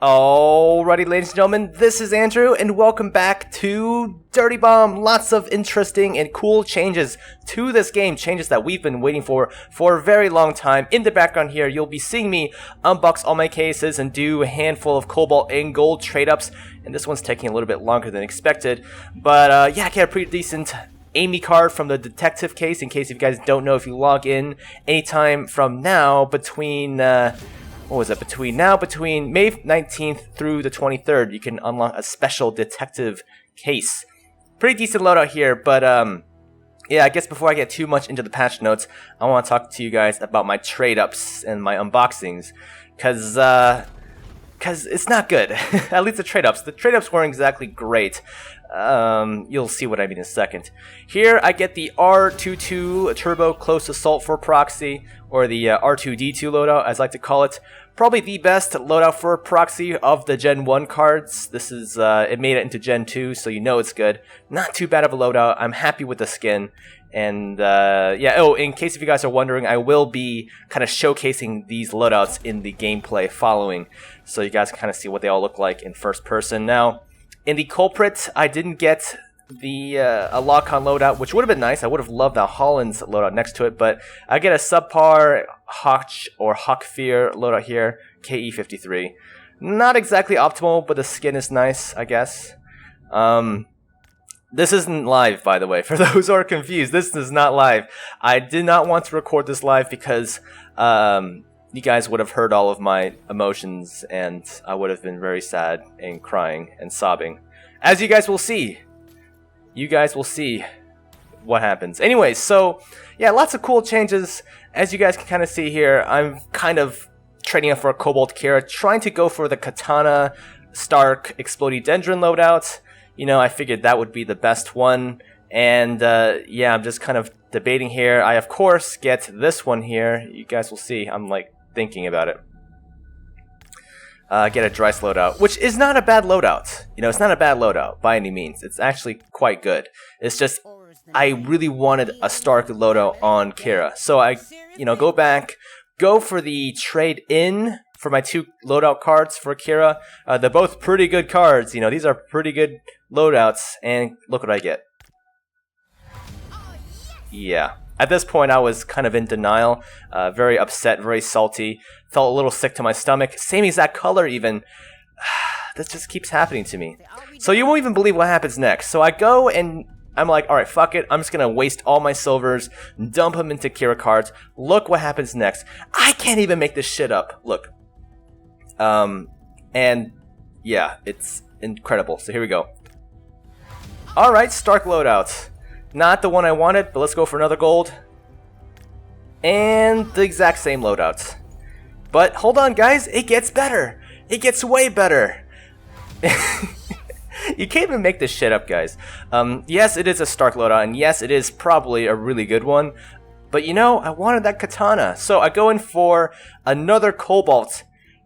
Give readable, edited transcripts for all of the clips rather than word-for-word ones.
Alrighty, ladies and gentlemen, this is Andrew, and welcome back to Dirty Bomb. Lots of interesting and cool changes to this game, changes that we've been waiting for a very long time. In the background here, you'll be seeing me unbox all my cases and do a handful of Cobalt and Gold trade-ups, and this one's taking a little bit longer than expected. But yeah, I got a pretty decent Amy card from the detective case, in case if you guys don't know, if you log in anytime from now between between May 19th through the 23rd, you can unlock a special detective case. Pretty decent loadout here, but yeah, I guess before I get too much into the patch notes, I want to talk to you guys about my trade-ups and my unboxings, cause it's not good. At least the trade-ups. The trade-ups weren't exactly great. You'll see what I mean in a second. Here I get the R22 Turbo Close Assault for Proxy, or the R2D2 loadout, as I like to call it. Probably the best loadout for Proxy of the Gen 1 cards. This is, it made it into Gen 2, so you know it's good. Not too bad of a loadout. I'm happy with the skin. And, yeah, oh, in case if you guys are wondering, I will be kind of showcasing these loadouts in the gameplay following, so you guys can kind of see what they all look like in first person. Now, in the Culprit, I didn't get the a lock-on loadout, which would have been nice. I would have loved the Holland's loadout next to it, but I get a subpar Hotch or Hawkfear loadout here, KE53. Not exactly optimal, but the skin is nice, I guess. This isn't live, by the way. For those who are confused, this is not live. I did not want to record this live because you guys would have heard all of my emotions, and I would have been very sad and crying and sobbing. As you guys will see. You guys will see what happens. Anyways, so, yeah, lots of cool changes. As you guys can kind of see here, I'm kind of trading up for a Cobalt Kira, trying to go for the Katana Stark Explodedendron loadout. You know, I figured that would be the best one. And, yeah, I'm just kind of debating here. I, of course, get this one here. You guys will see. I'm, like, thinking about it. Get a Dryce loadout, which is not a bad loadout. You know, it's not a bad loadout by any means. It's actually quite good. It's just, I really wanted a Stark loadout on Kira. So I, you know, go for the trade-in for my two loadout cards for Kira. They're both pretty good cards. You know, these are pretty good loadouts, and look what I get. Yeah. At this point, I was kind of in denial, very upset, very salty, felt a little sick to my stomach, same exact color even. This just keeps happening to me. So you won't even believe what happens next. So I go and I'm like, alright, fuck it, I'm just gonna waste all my silvers, dump them into Kira cards. Look what happens next. I can't even make this shit up. Look. And yeah, it's incredible. So here we go. Alright, Stark loadout. Not the one I wanted, but let's go for another gold. And the exact same loadout. But hold on, guys, it gets better. It gets way better. You can't even make this shit up, guys. Yes, it is a Stark loadout, and yes, it is probably a really good one. But you know, I wanted that Katana. So I go in for another Cobalt.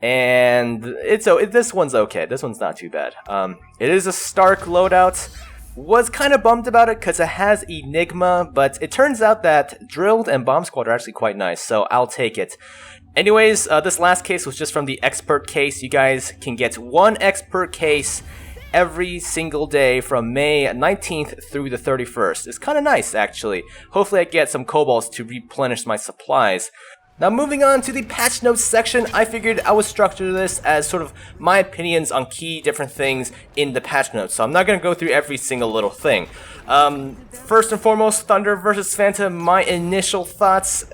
And this one's okay. This one's not too bad. It is a Stark loadout. Was kind of bummed about it because it has Enigma, but it turns out that Drilled and Bomb Squad are actually quite nice, so I'll take it. Anyways, this last case was just from the Expert case. You guys can get one Expert case every single day from May 19th through the 31st. It's kind of nice, actually. Hopefully I get some Cobalts to replenish my supplies. Now moving on to the patch notes section, I figured I would structure this as sort of my opinions on key different things in the patch notes, so I'm not going to go through every single little thing. First and foremost, Thunder versus Phantom, my initial thoughts,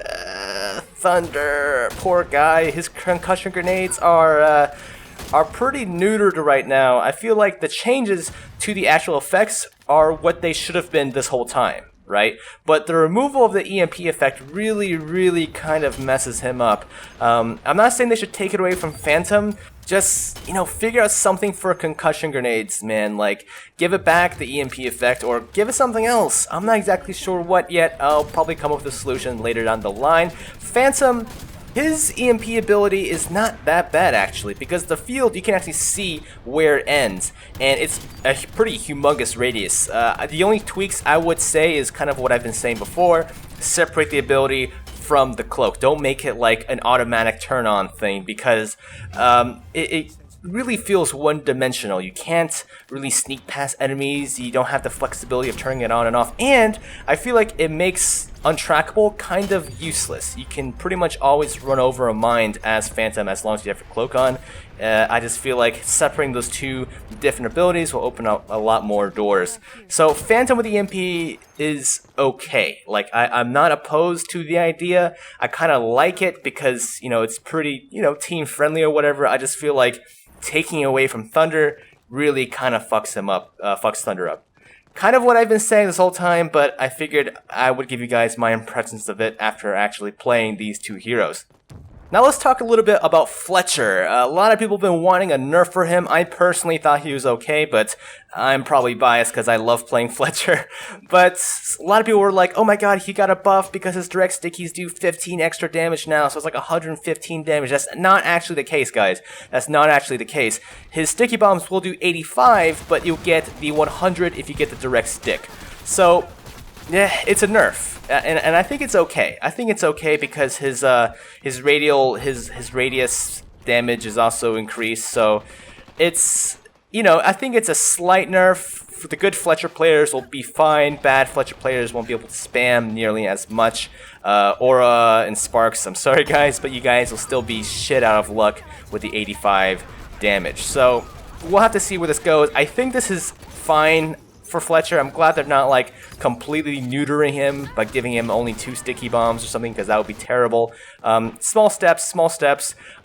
Thunder, poor guy, his concussion grenades are pretty neutered right now. I feel like the changes to the actual effects are what they should have been this whole time. Right? But the removal of the EMP effect really kind of messes him up. I'm not saying they should take it away from Phantom, just, you know, figure out something for concussion grenades, man. Like, give it back the EMP effect, or give it something else. I'm not exactly sure what yet. I'll probably come up with a solution later down the line. Phantom, his EMP ability is not that bad, actually, because the field, you can actually see where it ends, and it's a pretty humongous radius. The only tweaks I would say is kind of what I've been saying before. Separate the ability from the cloak. Don't make it like an automatic turn-on thing, because really feels one-dimensional. You can't really sneak past enemies, you don't have the flexibility of turning it on and off, and I feel like it makes untrackable kind of useless. You can pretty much always run over a mine as Phantom as long as you have your cloak on. I just feel like separating those two different abilities will open up a lot more doors. So Phantom with EMP is okay. Like, I'm not opposed to the idea. I kind of like it because, you know, it's pretty, you know, team friendly or whatever. I just feel like taking away from Thunder really kind of fucks him up, fucks Thunder up. Kind of what I've been saying this whole time, but I figured I would give you guys my impressions of it after actually playing these two heroes. Now let's talk a little bit about Fletcher. A lot of people have been wanting a nerf for him. I personally thought he was okay, but I'm probably biased because I love playing Fletcher. But a lot of people were like, oh my god, he got a buff because his direct stickies do 15 extra damage now, so it's like 115 damage. That's not actually the case, guys. That's not actually the case. His sticky bombs will do 85, but you'll get the 100 if you get the direct stick. So, yeah, it's a nerf. And I think it's okay. I think it's okay because his radius damage is also increased. So it's, you know, I think it's a slight nerf. The good Fletcher players will be fine. Bad Fletcher players won't be able to spam nearly as much. Aura and Sparks, I'm sorry guys, but you guys will still be shit out of luck with the 85 damage. So we'll have to see where this goes. I think this is fine for Fletcher. I'm glad they're not like completely neutering him by giving him only 2 sticky bombs or something, because that would be terrible. Small steps.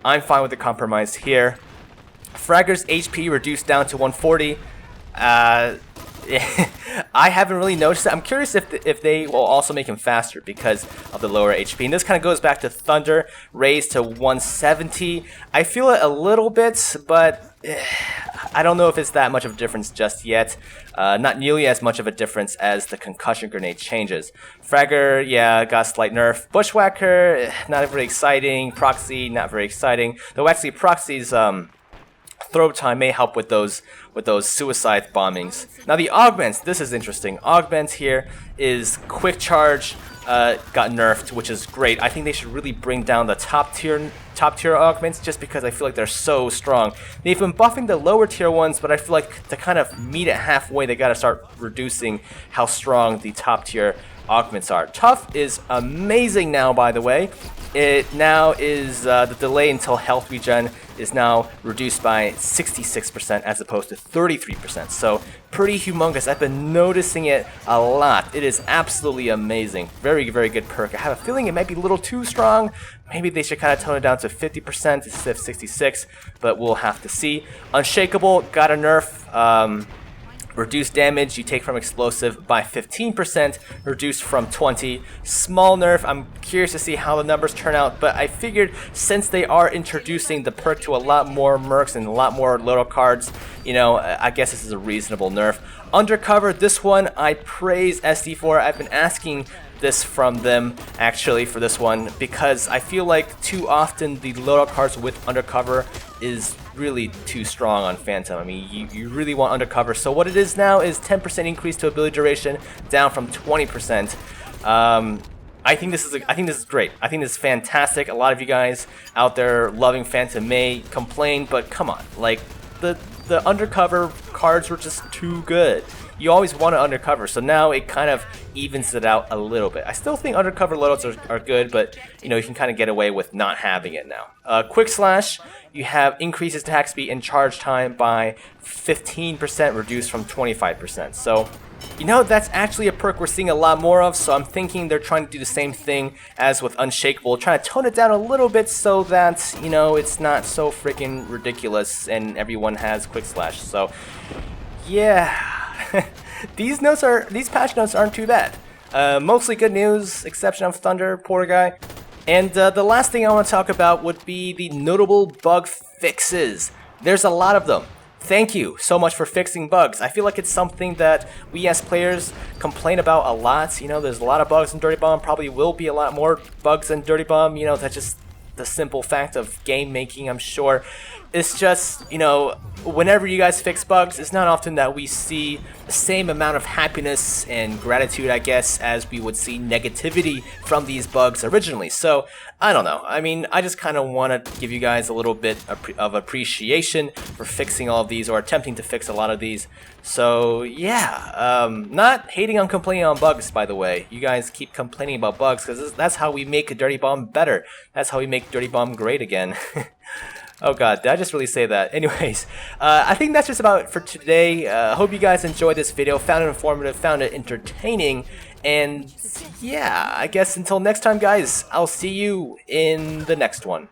I'm fine with the compromise here. Fragger's HP reduced down to 140. I haven't really noticed it. I'm curious if they will also make him faster because of the lower HP. And this kind of goes back to Thunder, raised to 170. I feel it a little bit, but I don't know if it's that much of a difference just yet. Not nearly as much of a difference as the concussion grenade changes. Fragger, yeah, got a slight nerf. Bushwhacker, not very exciting. Proxy, not very exciting. Though actually Proxy's throw time may help with those suicide bombings. Now the augments, this is interesting. Augment here is quick charge, got nerfed, which is great. I think they should really bring down the top tier augments just because I feel like they're so strong. They've been buffing the lower tier ones, but I feel like to kind of meet it halfway, they gotta start reducing how strong the top tier augments are. Tough is amazing now, by the way. It now is the delay until health regen is now reduced by 66% as opposed to 33%. So pretty humongous. I've been noticing it a lot. It is absolutely amazing. Very, very good perk. I have a feeling it might be a little too strong. Maybe they should kind of tone it down to 50% instead of 66, but we'll have to see. Unshakable got a nerf. Reduced damage you take from explosive by 15%, reduced from 20. Small nerf. I'm curious to see how the numbers turn out, but I figured since they are introducing the perk to a lot more mercs and a lot more little cards, you know, I guess this is a reasonable nerf. Undercover, this one I praise SD for. I've been asking this from them actually for this one because I feel like too often the loadout cards with Undercover is really too strong on Phantom. I mean, you really want Undercover. So what it is now is 10% increase to ability duration, down from 20%. I think this is great. I think this is fantastic. A lot of you guys out there loving Phantom may complain, but come on, like the Undercover cards were just too good. You always want to Undercover, so now it kind of evens it out a little bit. I still think Undercover loadouts are good, but you know, you can kind of get away with not having it now. Quick Slash, you have increases attack speed and charge time by 15%, reduced from 25%. So, you know, that's actually a perk we're seeing a lot more of, so I'm thinking they're trying to do the same thing as with Unshakable, trying to tone it down a little bit so that, you know, it's not so freaking ridiculous and everyone has Quick Slash. So, yeah. These patch notes aren't too bad. Mostly good news, exception of Thunder, poor guy. And the last thing I want to talk about would be the notable bug fixes. There's a lot of them. Thank you so much for fixing bugs. I feel like it's something that we as players complain about a lot. You know, there's a lot of bugs in Dirty Bomb, probably will be a lot more bugs in Dirty Bomb. You know, that's just the simple fact of game making, I'm sure. It's just, you know, whenever you guys fix bugs, it's not often that we see the same amount of happiness and gratitude, I guess, as we would see negativity from these bugs originally. So I don't know. I mean, I just kind of want to give you guys a little bit of appreciation for fixing all of these, or attempting to fix a lot of these. So yeah, not hating on complaining on bugs, by the way. You guys keep complaining about bugs because that's how we make Dirty Bomb better. That's how we make Dirty Bomb great again. Oh god, did I just really say that? Anyways, I think that's just about it for today. Hope you guys enjoyed this video, found it informative, found it entertaining, and yeah, I guess until next time guys, I'll see you in the next one.